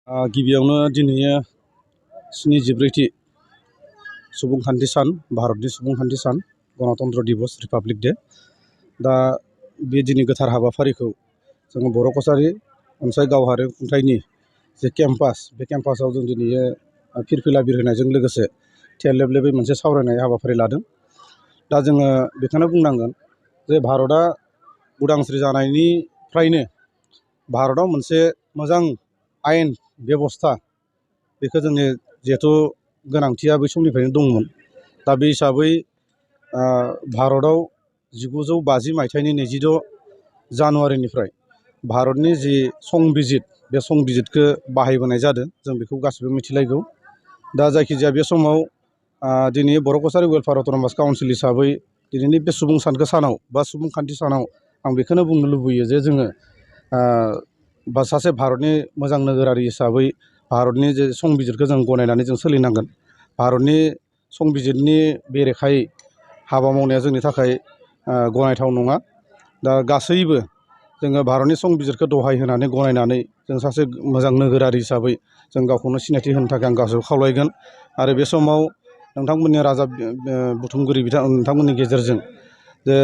गिबियावनो दिनै 74थि सुबुंखान्थि सान भारतनि सुबुंखान्थि सान गणतन्त्र दिवस रिपाब्लिक डे। दा बे दिनै गोथार हाबाफारिखौ जों बर' कछारी अनसाय गावहारि खुंथायनि जे केम्पास बे केम्पासाव जों दिनै फिरफिला बिरहोनायजों लोगोसे लेब लेबै मोनसे सावरायनाय हाबाफारि लादों। दा जोङो बेखौनो बुंनांगोन जे भारतआ उदांस्रि जानायनिफ्रायनो भारतआव मोनसे मोजां आयेन बेबस्था बेखौ जोंनि जिहेथु गोनांथिया बै समनिफ्रायनो दंमोन। दा बे हिसाबै भारतआव 1950 मायथाइनि 26 जानुवारिनिफ्राय भारतनि जि संबिजित बे संबिजितखौ बाहायबोनाय जादों। जों बेखौ गासिबो मिथिलायगौ। दा जायखिजाया बे समाव दिनै बर' कछारी वेलफेयार अट'नमास काउन्सिल हिसाबै दिनैनि बे सुबुं सानखो सानाव बा सुबुंखान्थि सानाव आं बेखौनो बुंनो लुबैयो जे जोङो बा सासे भारतनि मोजां नोगोरारि हिसाबै भारतनि जे संबिजिरखौ जों गनायनानै जों सोलिनांगोन। भारतनि संबिजिरनि बेरेखायै हाबा मावनाया जोंनि थाखाय गनायथाव नङा। दा गासैबो जोङो भारतनि संबिजिरखौ दहाय होनानै गनायनानै जों सासे मोजां नोगोरारि हिसाबै जों गावखौनो सिनायथि होनो थाखाय आं गासैबो खावलायगोन। आरो बे समाव नोंथांमोननि राजा बुथुमगिरि नोंथांमोननि गेजेरजों जे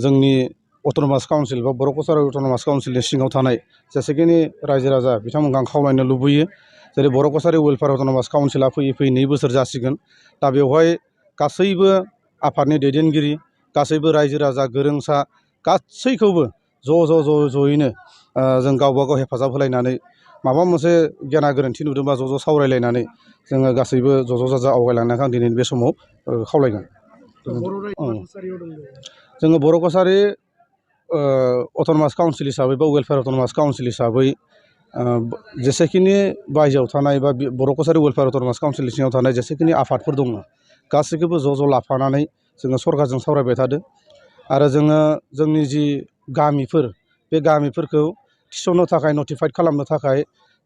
जोंनि अट'नमास काउन्सिल बा बर' कछारी अट'नमास काउन्सिलनि सिङाव थानाय जेसेखिनि रायजो राजा बिथांमोनखौ आं खावलायनो लुबैयो। जेरै बर' कछारी वेलफेयार अट'नमास काउन्सिला फैयै 2 बोसोर जासिगोन। दा बेवहाय गासैबो आफादनि दैदेनगिरि गासैबो रायजो राजा गोरोंसा गासैखौबो ज'यैनो जों गावबा गाव हेफाजाब होलायनानै माबा मोनसे गेना गोरोन्थि नुदोंबा ज' सावरायलायनानै जोङो गासैबो ज' जाजा आवगायलांनायखौ आं दिनैनि बे समाव खावलायगोन। जोङो बर' कछारी अट'नमास काउन्सिल हिसाबै बा वेलफेयार अट'नमास काउन्सिल हिसाबै जेसेखिनि बायजोआव थानाय बा बर' कछारी वेलफेयार अट'नमास काउन्सिलनि सिङाव थानाय जेसेखिनि आफादफोर दङ गासैखौबो ज' लाफानानै जोङो सरकारजों सावरायबाय थादों। आरो जोङो जोंनि जि गामिफोर बे गामिफोरखौ थिसननो थाखाय नटिफाइड खालामनो थाखाय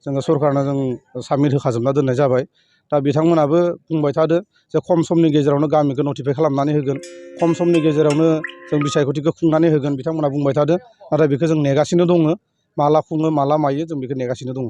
जोङो सरकारनो जों साबमिट होखाजोबना दोननाय जाबाय। दा बिथांमोनाबो बुंबाय थादों जे खम समनि गेजेरावनो गामिखौ नटिफाइ खालामनानै होगोन, खम समनि गेजेरावनो जों बिसायख'थिखौ खुंनानै होगोन बिथांमोना बुंबाय थादों। नाथाय बेखौ जों नेगासिनो दङ। माला खुङो माला मायो जों बेखौ नेगासिनो दङ।